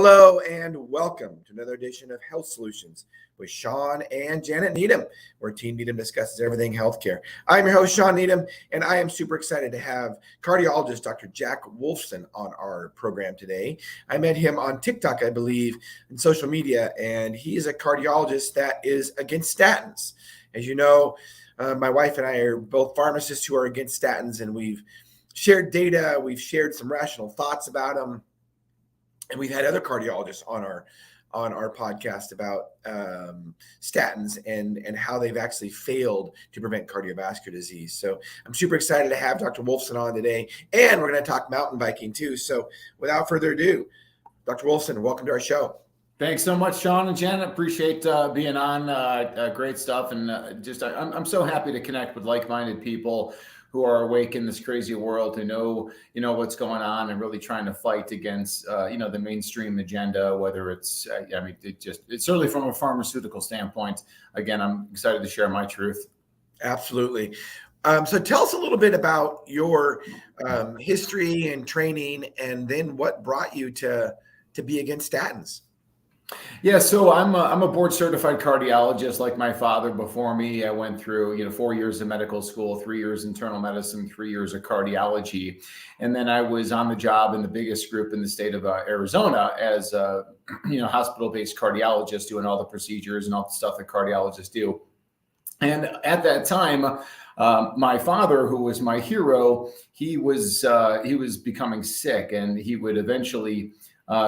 Hello and welcome to another edition of Health Solutions with Shawn and Janet Needham, where Team Needham discusses everything healthcare. I'm your host, Shawn Needham, and I am super excited to have cardiologist Dr. Jack Wolfson on our program today. I met him on TikTok, I believe, and social media, and he is a cardiologist that is against statins. As you know, my wife and I are both pharmacists who are against statins, and we've shared data, we've shared some rational thoughts about them. And we've had other cardiologists on our podcast about statins and how they've actually failed to prevent cardiovascular disease. So I'm super excited to have Dr. Wolfson on today, and we're going to talk mountain biking too. So without further ado, Dr. Wolfson, welcome to our show. Thanks so much, Shawn and Janet. Appreciate being on. Great stuff, and I'm so happy to connect with like-minded people who are awake in this crazy world, who know what's going on and really trying to fight against the mainstream agenda. Whether it's it's certainly from a pharmaceutical standpoint. Again, I'm excited to share my truth. Absolutely. So tell us a little bit about your history and training, and then what brought you to be against statins. Yeah, so I'm a board certified cardiologist like my father before me. I went through 4 years of medical school, 3 years internal medicine, 3 years of cardiology, and then I was on the job in the biggest group in the state of Arizona as a hospital-based cardiologist, doing all the procedures and all the stuff that cardiologists do. And at that time, my father, who was my hero, he was becoming sick, and he would eventually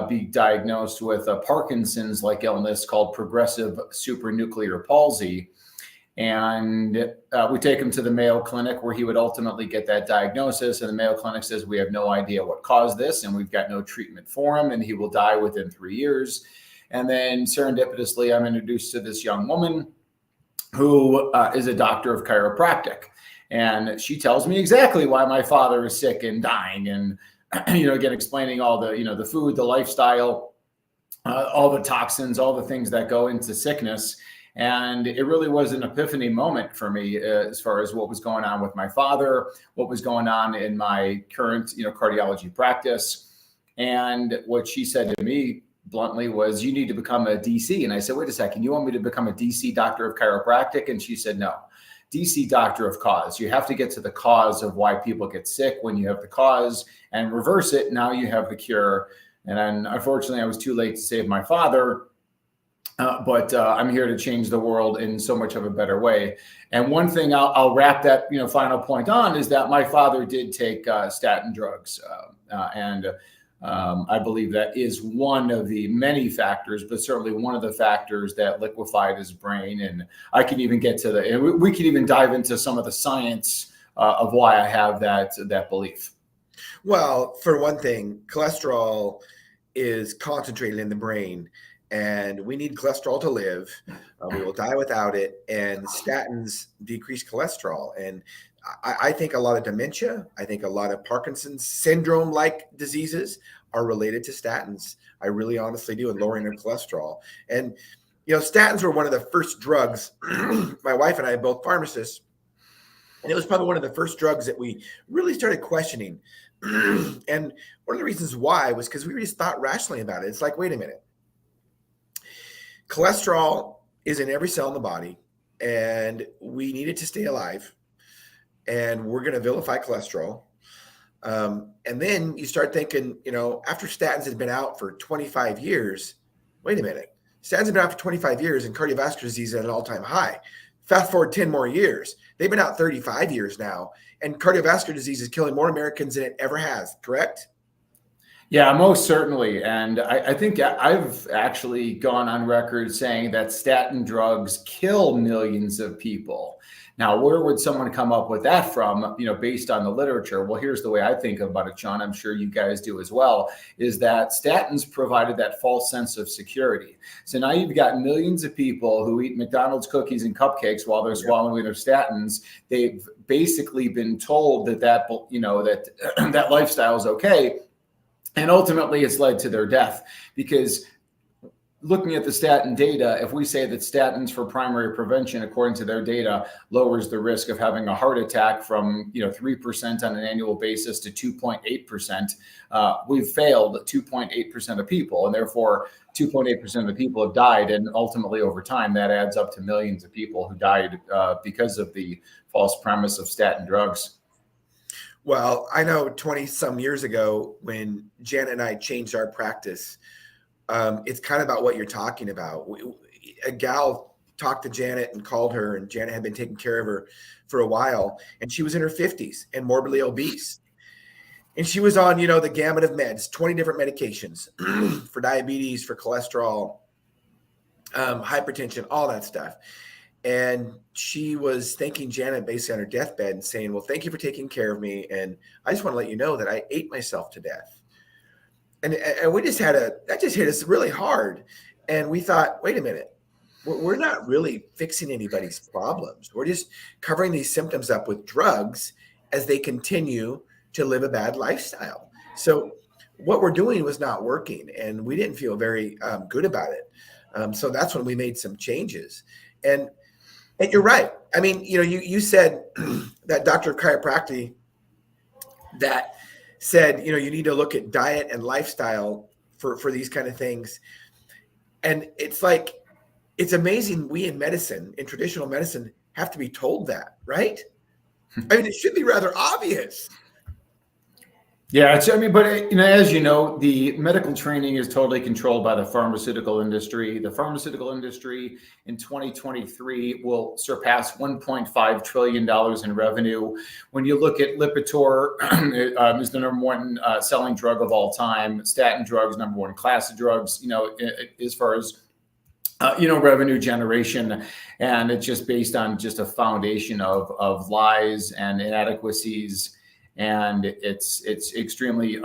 be diagnosed with a Parkinson's-like illness called progressive supranuclear palsy. And we take him to the Mayo Clinic, where he would ultimately get that diagnosis. And the Mayo Clinic says, we have no idea what caused this, and we've got no treatment for him, and he will die within 3 years. And then serendipitously, I'm introduced to this young woman who is a doctor of chiropractic. And she tells me exactly why my father is sick and dying, and again, explaining all the food, the lifestyle, all the toxins, all the things that go into sickness. And it really was an epiphany moment for me as far as what was going on with my father, what was going on in my current, cardiology practice. And what she said to me bluntly was, you need to become a DC. And I said, wait a second, you want me to become a DC doctor of chiropractic? And she said, no. DC doctor of cause. You have to get to the cause of why people get sick. When you have the cause and reverse it, now you have the cure. And then, unfortunately, I was too late to save my father, but I'm here to change the world in so much of a better way. And one thing I'll wrap that final point on is that my father did take statin drugs, and I believe that is one of the many factors, but certainly one of the factors that liquefied his brain. And I can even get to we can even dive into some of the science of why I have that belief. Well, for one thing, cholesterol is concentrated in the brain, and we need cholesterol to live. We will die without it, and statins decrease cholesterol. And I think a lot of dementia, I think a lot of Parkinson's syndrome-like diseases are related to statins. I really honestly do, and lowering their cholesterol. And, statins were one of the first drugs. My wife and I are both pharmacists, and it was probably one of the first drugs that we really started questioning. And one of the reasons why was because we just thought rationally about it. It's like, wait a minute. Cholesterol is in every cell in the body, and we need it to stay alive. And we're going to vilify cholesterol. And then you start thinking, after statins had been out for 25 years, wait a minute, statins have been out for 25 years and cardiovascular disease is at an all-time high. Fast forward 10 more years. They've been out 35 years now, and cardiovascular disease is killing more Americans than it ever has, correct? Yeah, most certainly. And I think I've actually gone on record saying that statin drugs kill millions of people. Now, where would someone come up with that from, based on the literature? Well, here's the way I think about it, Shawn. I'm sure you guys do as well, is that statins provided that false sense of security. So now you've got millions of people who eat McDonald's cookies and cupcakes while they're swallowing their statins. They've basically been told that lifestyle is okay. And ultimately, it's led to their death, because looking at the statin data, if we say that statins for primary prevention, according to their data, lowers the risk of having a heart attack from 3% on an annual basis to 2.8%, we've failed 2.8% of people, and therefore 2.8% of the people have died, and ultimately over time that adds up to millions of people who died because of the false premise of statin drugs. Well, I know 20 some years ago when Janet and I changed our practice, it's kind of about what you're talking about. A gal talked to Janet and called her, and Janet had been taking care of her for a while, and she was in her 50s and morbidly obese. And she was on, the gamut of meds, 20 different medications for diabetes, for cholesterol, hypertension, all that stuff. And she was thanking Janet basically on her deathbed and saying, well, thank you for taking care of me. And I just want to let you know that I ate myself to death. And we just that just hit us really hard. And we thought, wait a minute, we're not really fixing anybody's problems. We're just covering these symptoms up with drugs as they continue to live a bad lifestyle. So what we're doing was not working, and we didn't feel very good about it. So that's when we made some changes. And you're right. I mean, you said that doctor of chiropractic that said, you need to look at diet and lifestyle for these kind of things. And it's like, it's amazing we in medicine, in traditional medicine, have to be told that, right? I mean, it should be rather obvious. Yeah, but as you know, the medical training is totally controlled by the pharmaceutical industry. The pharmaceutical industry in 2023 will surpass $1.5 trillion in revenue. When you look at Lipitor, is the number one selling drug of all time. Statin drugs, number one class of drugs, as far as revenue generation, and it's just based on just a foundation of lies and inadequacies. And it's extremely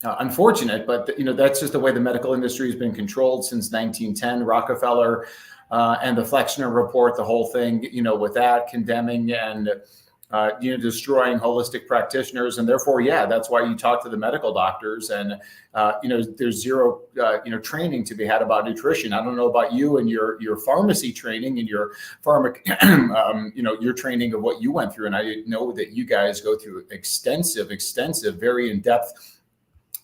unfortunate, but that's just the way the medical industry has been controlled since 1910. Rockefeller and the Flexner Report, the whole thing, with that condemning and destroying holistic practitioners, and therefore, that's why you talk to the medical doctors, and there's zero training to be had about nutrition. I don't know about you and your pharmacy training and your your training of what you went through, and I know that you guys go through extensive, very in-depth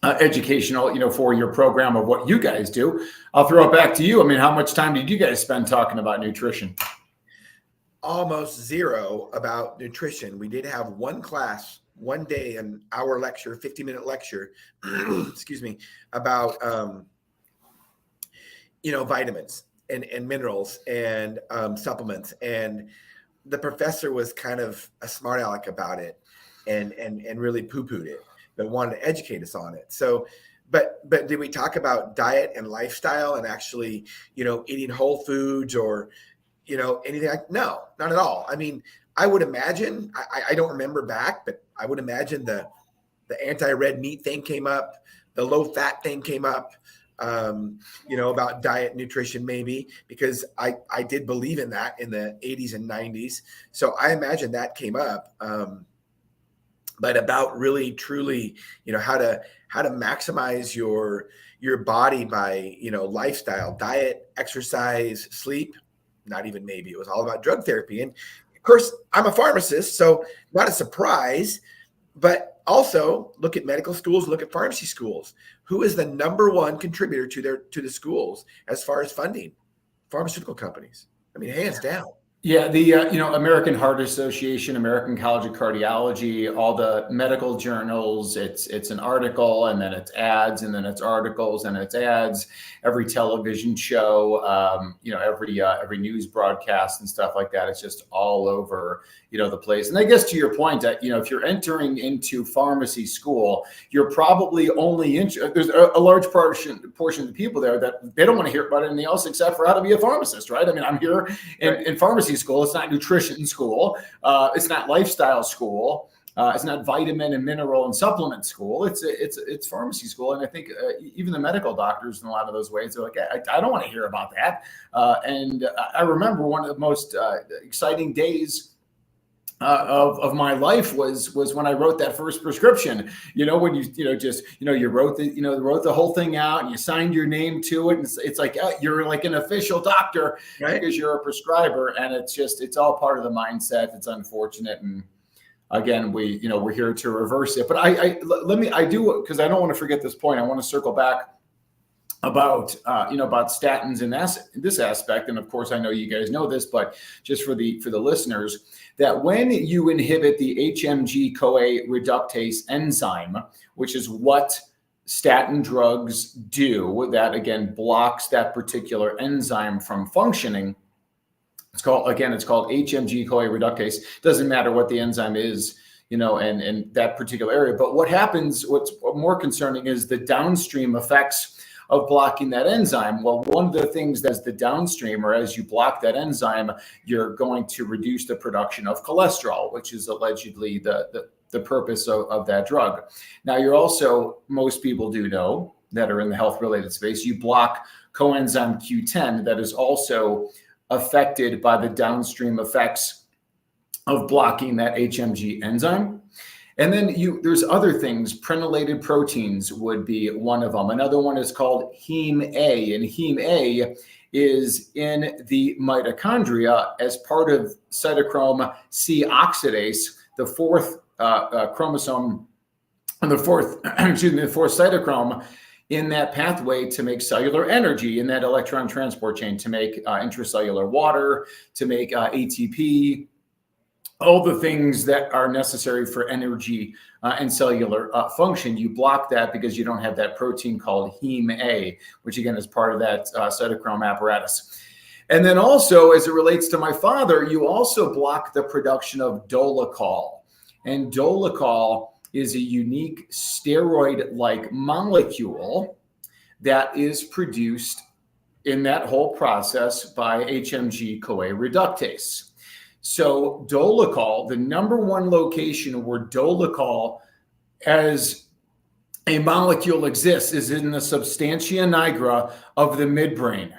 educational, for your program of what you guys do. I'll throw it back to you. I mean, how much time did you guys spend talking about nutrition? Almost zero about nutrition. We did have one class, one day, an hour lecture, 50-minute lecture, excuse me, about, vitamins and minerals and supplements. And the professor was kind of a smart aleck about it and really poo-pooed it, but wanted to educate us on it. So, but did we talk about diet and lifestyle and actually, eating whole foods or, anything like, no, not at all. I mean, I would imagine, I don't remember back, but I would imagine the anti-red meat thing came up, the low fat thing came up, about diet, nutrition, maybe, because I did believe in that in the 80s and 90s. So I imagine that came up. But about really, truly, how to maximize your body by, lifestyle, diet, exercise, sleep, not even maybe. It was all about drug therapy. And of course, I'm a pharmacist, so not a surprise, but also look at medical schools, look at pharmacy schools. Who is the number one contributor to the schools as far as funding? Pharmaceutical companies. I mean, hands down. Yeah, the American Heart Association, American College of Cardiology, all the medical journals, it's an article and then it's ads and then it's articles and it's ads, every television show, every news broadcast and stuff like that. It's just all over, the place. And I guess to your point that, if you're entering into pharmacy school, you're probably only there's a large portion of the people there that they don't want to hear about anything else except for how to be a pharmacist, right? I mean, I'm here in pharmacy school. It's not nutrition school. It's not lifestyle school. It's not vitamin and mineral and supplement school. It's pharmacy school. And I think even the medical doctors in a lot of those ways are like, I don't want to hear about that. And I remember one of the most exciting days of my life was when I wrote that first prescription. When you wrote the whole thing out and you signed your name to it, and it's like you're like an official doctor, right? Because you're a prescriber, and it's all part of the mindset. It's unfortunate, and again, we're here to reverse it. But I do, because I don't want to forget this point. I want to circle back about statins in this aspect. And of course, I know you guys know this, but just for the listeners, that when you inhibit the HMG-CoA reductase enzyme, which is what statin drugs do, that again blocks that particular enzyme from functioning. It's called HMG-CoA reductase. Doesn't matter what the enzyme is, and that particular area. But what's more concerning is the downstream effects of blocking that enzyme. Well, one of the things that's the downstream, or as you block that enzyme, you're going to reduce the production of cholesterol, which is allegedly the purpose of that drug. Now, most people do know that are in the health-related space, you block coenzyme Q10 that is also affected by the downstream effects of blocking that HMG enzyme. And then there's other things. Prenylated proteins would be one of them. Another one is called heme A, and heme A is in the mitochondria as part of cytochrome C oxidase, the fourth chromosome, and the fourth cytochrome in that pathway to make cellular energy in that electron transport chain, to make intracellular water, to make ATP, all the things that are necessary for energy and cellular function. You block that because you don't have that protein called heme A, which again is part of that cytochrome apparatus. And then also, as it relates to my father, you also block the production of dolichol. And dolichol is a unique steroid-like molecule that is produced in that whole process by HMG-CoA reductase. So dolichol, the number one location where dolichol as a molecule exists is in the substantia nigra of the midbrain.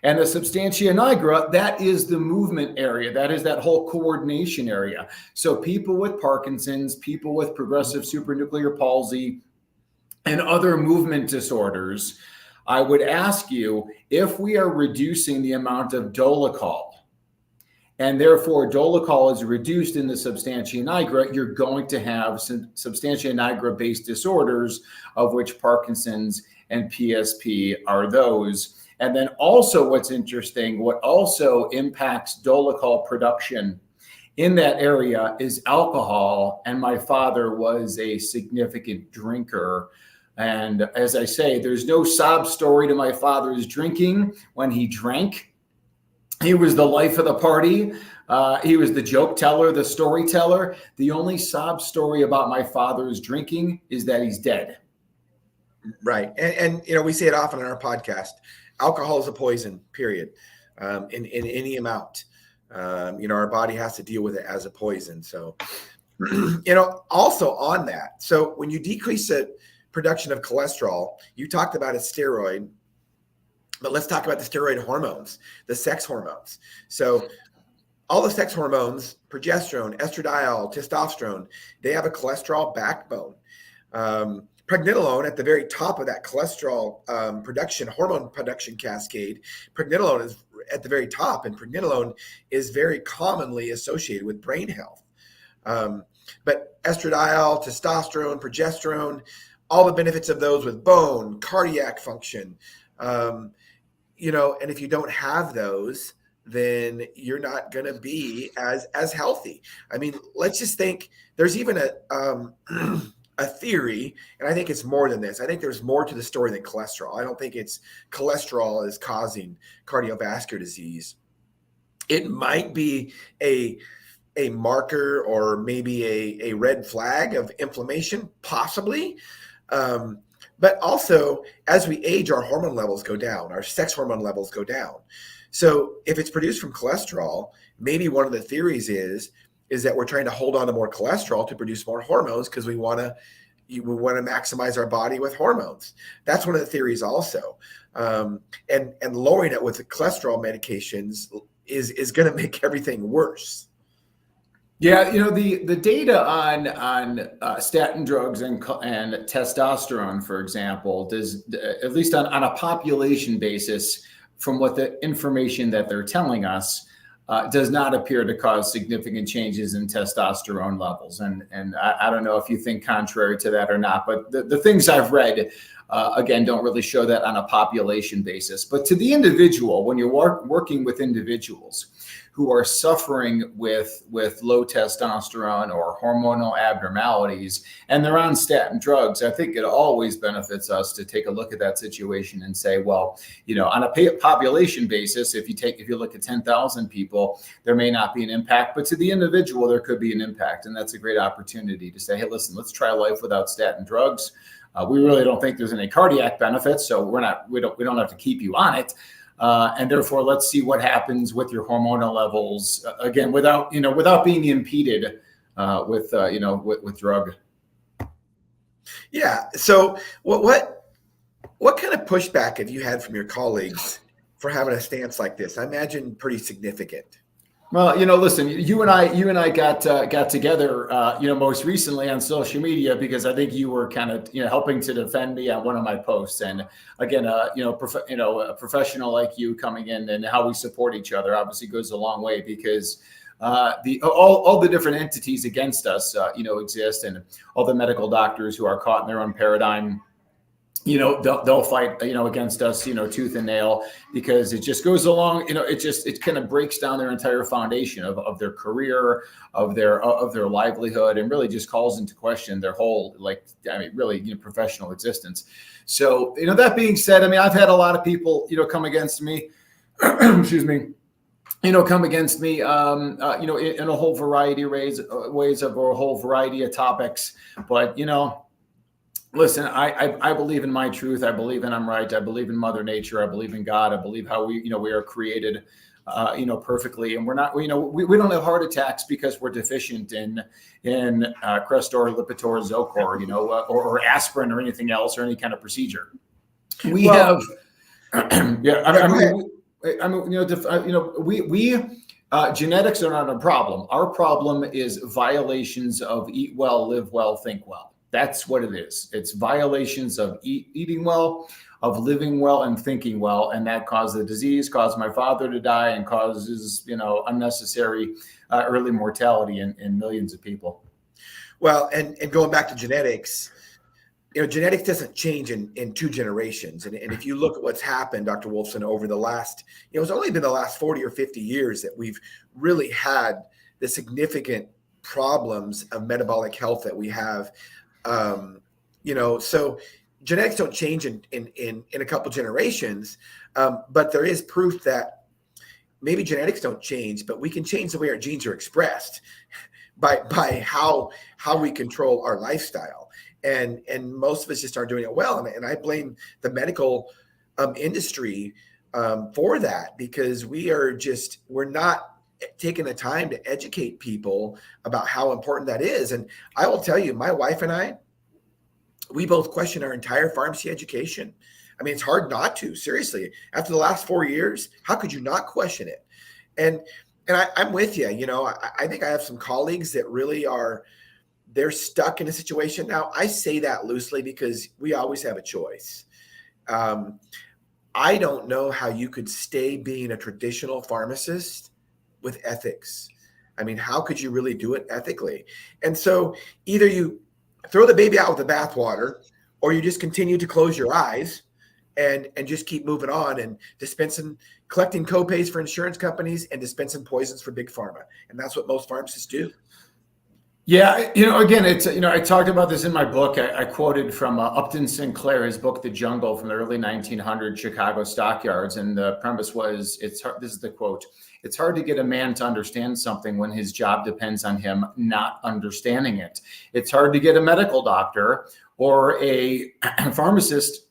And the substantia nigra, that is the movement area. That is that whole coordination area. So people with Parkinson's, people with progressive supranuclear palsy, and other movement disorders, I would ask you, if we are reducing the amount of dolichol, and therefore dolichol is reduced in the substantia nigra, you're going to have some substantia nigra-based disorders, of which Parkinson's and PSP are those. And then also what's interesting, what also impacts dolichol production in that area is alcohol. And my father was a significant drinker. And as I say, there's no sob story to my father's drinking when he drank. He was the life of the party. He was the joke teller, the storyteller. The only sob story about my father's drinking is that he's dead. Right. And we say it often on our podcast. Alcohol is a poison, period, in any amount. Our body has to deal with it as a poison. So, also on that, so when you decrease the production of cholesterol, you talked about a steroid, but let's talk about the steroid hormones, the sex hormones. So all the sex hormones, progesterone, estradiol, testosterone, they have a cholesterol backbone. Pregnenolone at the very top of that cholesterol hormone production cascade. Pregnenolone is at the very top, and pregnenolone is very commonly associated with brain health. But estradiol, testosterone, progesterone, all the benefits of those with bone, cardiac function, and if you don't have those, then you're not going to be as healthy. I mean, let's just think there's even a theory, and I think it's more than this. I think there's more to the story than cholesterol. I don't think it's cholesterol is causing cardiovascular disease. It might be a marker or maybe a red flag of inflammation, possibly. But also, as we age, our hormone levels go down, our sex hormone levels go down. So if it's produced from cholesterol, maybe one of the theories is that we're trying to hold on to more cholesterol to produce more hormones because we want to maximize our body with hormones. That's one of the theories also. And lowering it with the cholesterol medications is going to make everything worse. Yeah, the data on statin drugs and testosterone, for example, does, at least on a population basis, from what the information that they're telling us, does not appear to cause significant changes in testosterone levels. And I don't know if you think contrary to that or not, but the things I've read, again, don't really show that on a population basis. But to the individual, when you're working with individuals who are suffering with low testosterone or hormonal abnormalities, and they're on statin drugs, I think it always benefits us to take a look at that situation and say, well, on a population basis, if you look at 10,000 people, there may not be an impact, but to the individual, there could be an impact. And that's a great opportunity to say, hey, listen, let's try life without statin drugs. We really don't think there's any cardiac benefits, so we don't have to keep you on it. And therefore, let's see what happens with your hormonal levels, again, without being impeded with drug. Yeah. So what kind of pushback have you had from your colleagues for having a stance like this? I imagine pretty significant. Well, listen, you and I got together, most recently on social media, because I think you were kind of, helping to defend me on one of my posts. And again, a professional like you coming in and how we support each other obviously goes a long way, because all the different entities against us, exist, and all the medical doctors who are caught in their own paradigm, they'll fight, against us, tooth and nail, because it just goes along, it kind of breaks down their entire foundation of their career, of their livelihood, and really just calls into question their whole, really, professional existence. So, that being said, I've had a lot of people, come against me, excuse me, come against me, in a whole variety of ways of a whole variety of topics. But, listen, I believe in my truth. I believe I'm right. I believe in Mother Nature. I believe in God. I believe how we are created, perfectly. And we're not, we don't have heart attacks because we're deficient in Crestor, Lipitor, Zocor, or aspirin or anything else, or any kind of procedure. We have, genetics are not a problem. Our problem is violations of eat well, live well, think well. That's what it is. It's violations of eating well, of living well, and thinking well, and that caused the disease, caused my father to die, and causes unnecessary early mortality in millions of people. Well, and going back to genetics, genetics doesn't change in 2 generations, and if you look at what's happened, Dr. Wolfson, over the last, it's only been the last 40 or 50 years that we've really had the significant problems of metabolic health that we have. So genetics don't change in a couple generations, but there is proof that maybe genetics don't change, but we can change the way our genes are expressed by how we control our lifestyle. And most of us just aren't doing it well. And I blame the medical industry for that, because we're not taking the time to educate people about how important that is. And I will tell you, my wife and I, we both question our entire pharmacy education. It's hard not to, seriously. After the last 4 years, how could you not question it? And I'm with you. I think I have some colleagues that really they're stuck in a situation. Now, I say that loosely because we always have a choice. I don't know how you could stay being a traditional pharmacist with ethics. How could you really do it ethically? And so either you throw the baby out with the bathwater, or you just continue to close your eyes and just keep moving on and collecting copays for insurance companies and dispensing poisons for big pharma. And that's what most pharmacists do. Yeah, again, it's, I talked about this in my book. I quoted from Upton Sinclair's book, The Jungle, from the early 1900s Chicago stockyards. And the premise was, this is the quote: "It's hard to get a man to understand something when his job depends on him not understanding it. It's hard to get a medical doctor or a pharmacist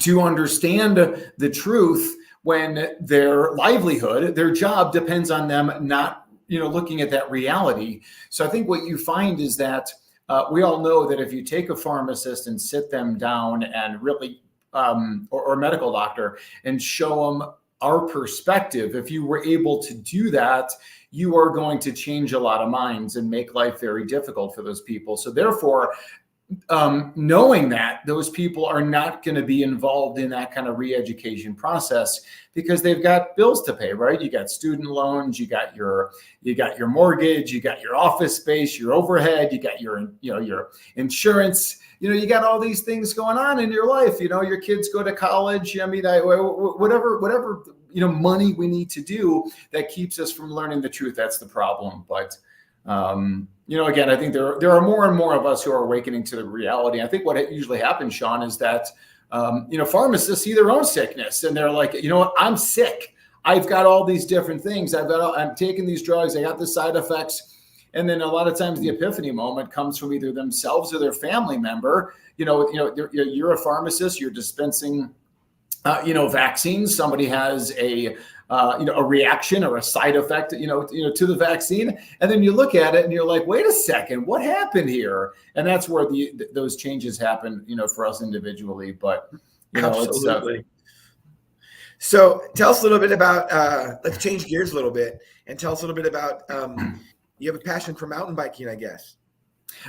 to understand the truth when their livelihood, their job depends on them not looking at that reality." So I think what you find is that we all know that if you take a pharmacist and sit them down and really, or a medical doctor, and show them our perspective, if you were able to do that, you are going to change a lot of minds and make life very difficult for those people. So therefore, knowing that those people are not going to be involved in that kind of re-education process because they've got bills to pay, right? You got student loans, you got your mortgage, you got your office space, your overhead, you got your insurance, you got all these things going on in your life. Your kids go to college. I mean, whatever money we need to do that keeps us from learning the truth. That's the problem. But again, I think there are more and more of us who are awakening to the reality. I think what usually happens, Shawn, is that, pharmacists see their own sickness and they're like, I'm sick. I've got all these different things. I'm taking these drugs. I got the side effects. And then a lot of times the epiphany moment comes from either themselves or their family member. You're a pharmacist, you're dispensing, vaccines. Somebody has a reaction or a side effect, to the vaccine. And then you look at it and you're like, wait a second, what happened here? And that's where those changes happen, for us individually. But, absolutely. So tell us a little bit about, let's change gears a little bit and tell us a little bit about, you have a passion for mountain biking, I guess.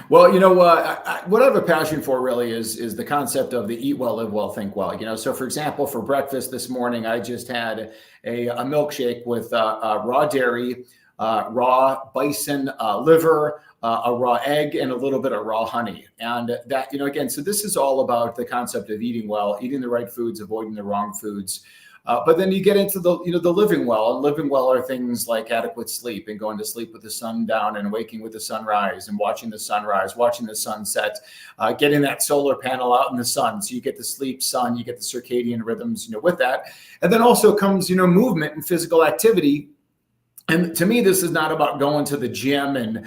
Well, what I have a passion for really is the concept of the eat well, live well, think well. So for example, for breakfast this morning, I just had a milkshake with raw dairy, raw bison liver, a raw egg, and a little bit of raw honey. And that, again, so this is all about the concept of eating well, eating the right foods, avoiding the wrong foods. But then you get into the living well. And living well are things like adequate sleep and going to sleep with the sun down and waking with the sunrise and watching the sunrise, watching the sunset, getting that solar panel out in the sun. So you get the sleep, sun, you get the circadian rhythms, with that. And then also comes, movement and physical activity. And to me, this is not about going to the gym and,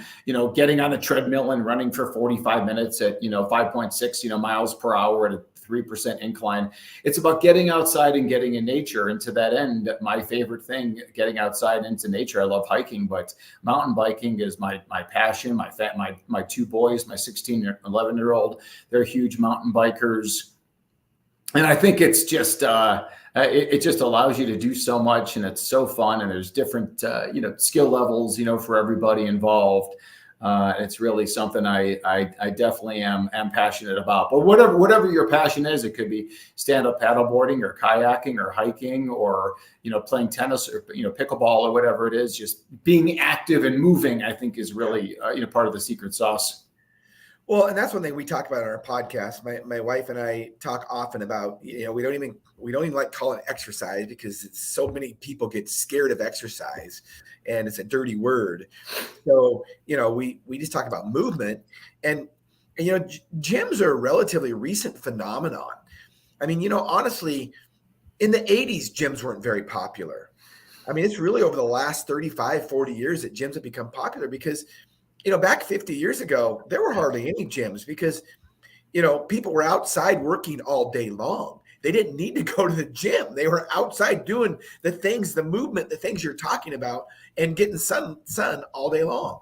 getting on a treadmill and running for 45 minutes at, 5.6, miles per hour at a 3% incline. It's about getting outside and getting in nature. And to that end, my favorite thing, getting outside into nature. I love hiking, but mountain biking is my passion. My two boys, my 16 and 11-year-old, they're huge mountain bikers. And I think it's just, it just allows you to do so much, and it's so fun. And there's different, skill levels, for everybody involved. It's really something I definitely am passionate about. But whatever your passion is, it could be stand-up paddleboarding or kayaking or hiking or, playing tennis or, pickleball or whatever it is. Just being active and moving, I think, is really, part of the secret sauce. Well, and that's one thing we talk about on our podcast. My wife and I talk often about, we don't even like calling it exercise because so many people get scared of exercise and it's a dirty word. So, we just talk about movement and gyms are a relatively recent phenomenon. I mean, honestly, in the 80s, gyms weren't very popular. I mean, it's really over the last 35, 40 years that gyms have become popular because back 50 years ago, there were hardly any gyms because, people were outside working all day long. They didn't need to go to the gym. They were outside doing the things, the movement, the things you're talking about and getting sun all day long.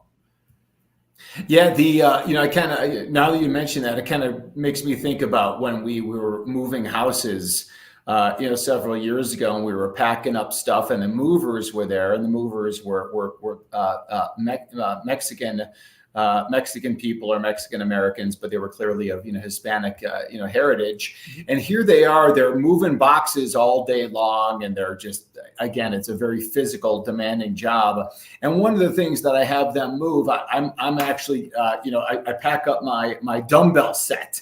Yeah. I kind of, now that you mention that, it kind of makes me think about when we were moving houses, several years ago, and we were packing up stuff, and the movers were there, and the movers were Mexican people or Mexican Americans, but they were clearly of Hispanic heritage. And here they are, they're moving boxes all day long, and they're just, again, it's a very physical, demanding job. And one of the things that I have them move, I'm actually I pack up my dumbbell set.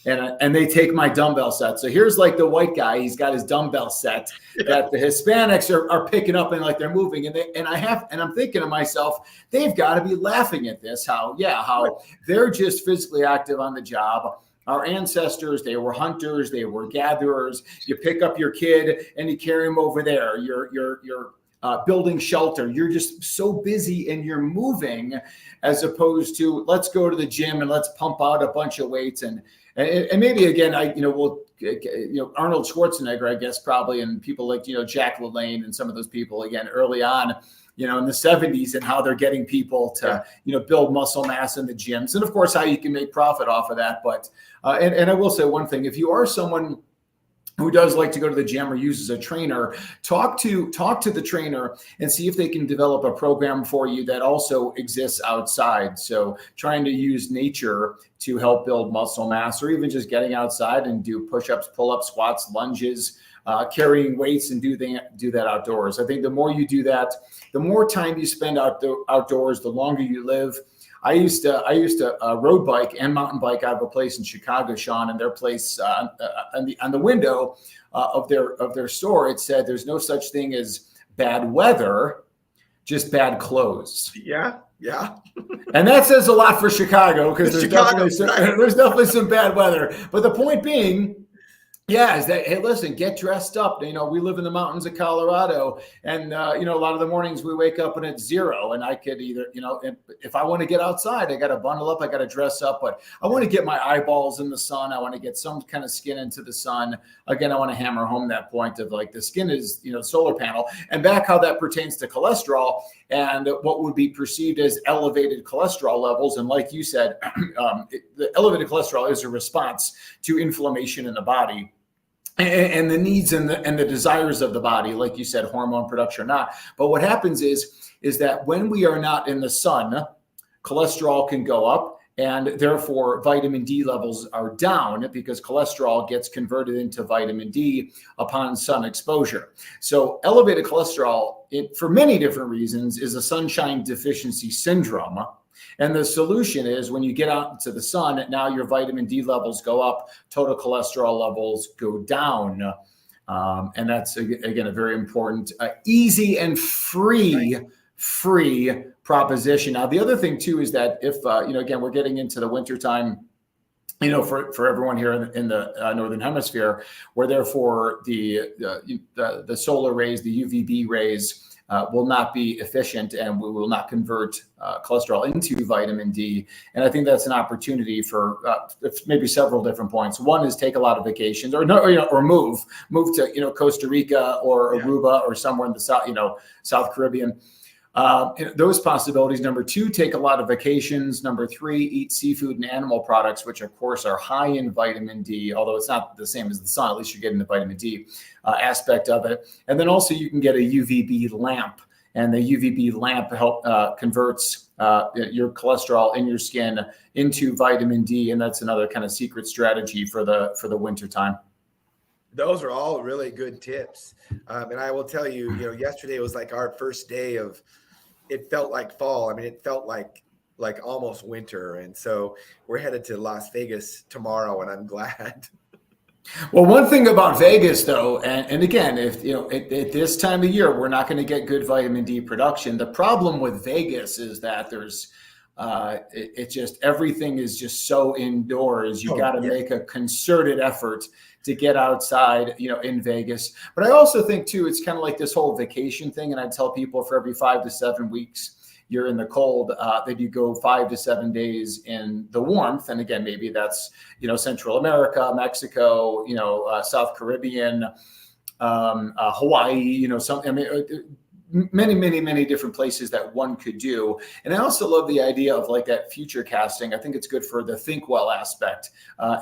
And they take my dumbbell set. So here's like the white guy, he's got his dumbbell set that the Hispanics are picking up and like they're moving. And I'm thinking to myself, they've got to be laughing at this, how they're just physically active on the job. Our ancestors, they were hunters, they were gatherers. You pick up your kid and you carry him over there. You're building shelter. You're just so busy and you're moving, as opposed to let's go to the gym and let's pump out a bunch of weights and maybe again, Arnold Schwarzenegger, I guess, probably, and people like, Jack LaLanne and some of those people, again, early on, in the 70s, and how they're getting people to, build muscle mass in the gyms. And of course, how you can make profit off of that. But, and I will say one thing, if you are someone who does like to go to the gym or uses a trainer, talk to the trainer and see if they can develop a program for you that also exists outside. So trying to use nature to help build muscle mass, or even just getting outside and do push-ups, pull-ups, squats, lunges, carrying weights, and do that outdoors. I think the more you do that, the more time you spend outdoors, the longer you live. I used to road bike and mountain bike out of a place in Chicago, Shawn, and their place on the window of their store, it said there's no such thing as bad weather, just bad clothes. Yeah. And that says a lot for Chicago, because there's definitely some bad weather. But the point being, yeah, is that, hey, listen, get dressed up. We live in the mountains of Colorado, and a lot of the mornings we wake up and it's 0, and I could either, if I want to get outside, I got to bundle up, I got to dress up, but I want to get my eyeballs in the sun. I want to get some kind of skin into the sun. Again, I want to hammer home that point of like the skin is, solar panel, and back how that pertains to cholesterol and what would be perceived as elevated cholesterol levels. And like you said, the elevated cholesterol is a response to inflammation in the body. And the needs and the desires of the body, like you said, hormone production or not. But what happens is that when we are not in the sun, cholesterol can go up, and therefore vitamin D levels are down, because cholesterol gets converted into vitamin D upon sun exposure. So elevated cholesterol, for many different reasons, is a sunshine deficiency syndrome. And the solution is, when you get out into the sun, now your vitamin D levels go up, total cholesterol levels go down. And that's, again, a very important, easy and free proposition. Now, the other thing, too, is that if, again, we're getting into the wintertime, for everyone here in the Northern Hemisphere, where therefore the solar rays, the UVB rays, will not be efficient, and we will not convert cholesterol into vitamin D. And I think that's an opportunity for maybe several different points. One is take a lot of vacations, or move to Costa Rica or Aruba or somewhere in the South Caribbean. Those possibilities. Number 2, take a lot of vacations. Number 3, eat seafood and animal products, which of course are high in vitamin D, although it's not the same as the sun. At least you're getting the vitamin D aspect of it. And then also you can get a UVB lamp, and the UVB lamp converts your cholesterol in your skin into vitamin D, and that's another kind of secret strategy for the winter time. Those are all really good tips. And I will tell you, yesterday was like our first day of, it felt like fall. I mean, it felt like almost winter. And so we're headed to Las Vegas tomorrow, and I'm glad. Well, one thing about Vegas, though, and again, if at this time of year, we're not going to get good vitamin D production. The problem with Vegas is that there's it just, everything is just so indoors. You got to make a concerted effort to get outside, in Vegas. But I also think, too, it's kind of like this whole vacation thing. And I tell people, for every 5 to 7 weeks you're in the cold, that you go 5 to 7 days in the warmth. And again, maybe that's, Central America, Mexico, South Caribbean, Hawaii, many different places that one could do. And I also love the idea of like that future casting. I think it's good for the think well aspect,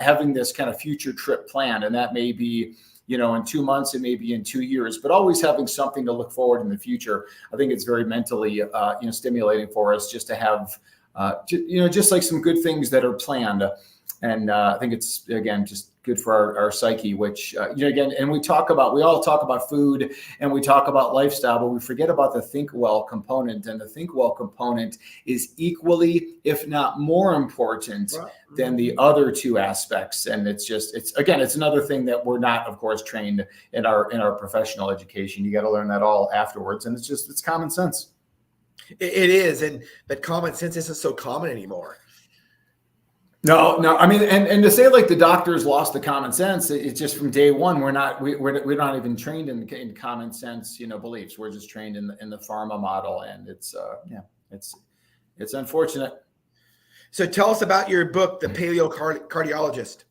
having this kind of future trip planned. And that may be, in 2 months, it may be in 2 years, but always having something to look forward in the future. I think it's very mentally, stimulating for us just to have, just like some good things that are planned. And I think it's, again, just good for our psyche, which, again, and we all talk about food and we talk about lifestyle, but we forget about the think well component. And the think well component is equally, if not more important than the other 2 aspects. And it's another thing that we're not, of course, trained in our professional education. You got to learn that all afterwards. And it's common sense. It is. And that common sense isn't so common anymore. No. I mean, and to say like the doctors lost the common sense, it's just from day one. We're not even trained in common sense, beliefs. We're just trained in the pharma model, and it's unfortunate. So tell us about your book, The Paleo Cardiologist.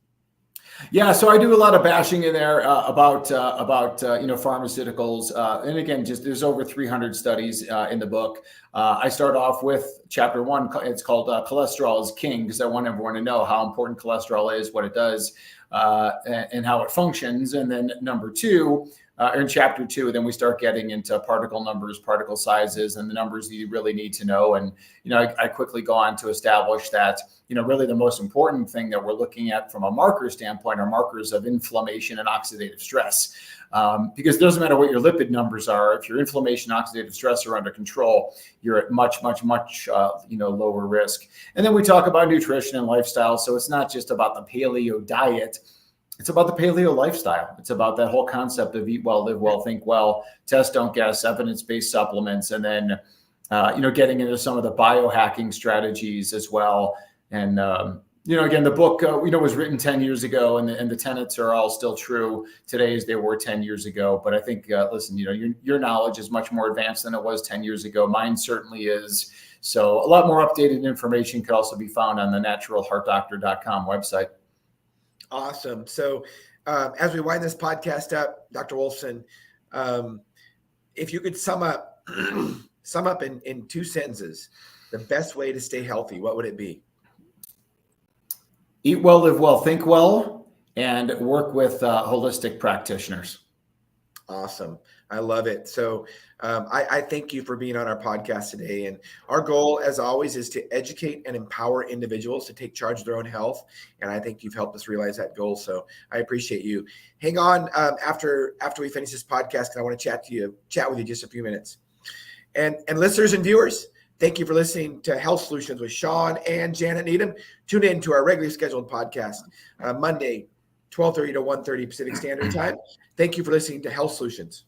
Yeah, so I do a lot of bashing in there about pharmaceuticals, and again, just there's over 300 studies in the book. I start off with chapter 1. It's called "Cholesterol is King," because I want everyone to know how important cholesterol is, what it does, and how it functions. And then number 2, in chapter 2, then we start getting into particle numbers, particle sizes, and the numbers that you really need to know. And I quickly go on to establish that really the most important thing that we're looking at from a marker standpoint are markers of inflammation and oxidative stress, because it doesn't matter what your lipid numbers are. If your inflammation, oxidative stress are under control, you're at much lower risk. And then we talk about nutrition and lifestyle. So it's not just about the paleo diet. It's about the paleo lifestyle. It's about that whole concept of eat well, live well, think well, test, don't guess, evidence-based supplements, and then, getting into some of the biohacking strategies as well. And, again, the book, was written 10 years ago, and the tenets are all still true today as they were 10 years ago. But I think, listen, your knowledge is much more advanced than it was 10 years ago. Mine certainly is. So a lot more updated information could also be found on the naturalheartdoctor.com website. Awesome. So as we wind this podcast up, Dr. Wolfson, if you could sum up in 2 sentences, the best way to stay healthy, what would it be? Eat well, live well, think well, and work with holistic practitioners. Awesome. I love it. So I thank you for being on our podcast today. And our goal, as always, is to educate and empower individuals to take charge of their own health. And I think you've helped us realize that goal. So I appreciate you. Hang on after we finish this podcast, because I want to chat with you just a few minutes. And listeners and viewers, thank you for listening to Health Solutions with Shawn and Janet Needham. Tune in to our regularly scheduled podcast Monday, 12:30 to 1:30 Pacific Standard Time. Thank you for listening to Health Solutions.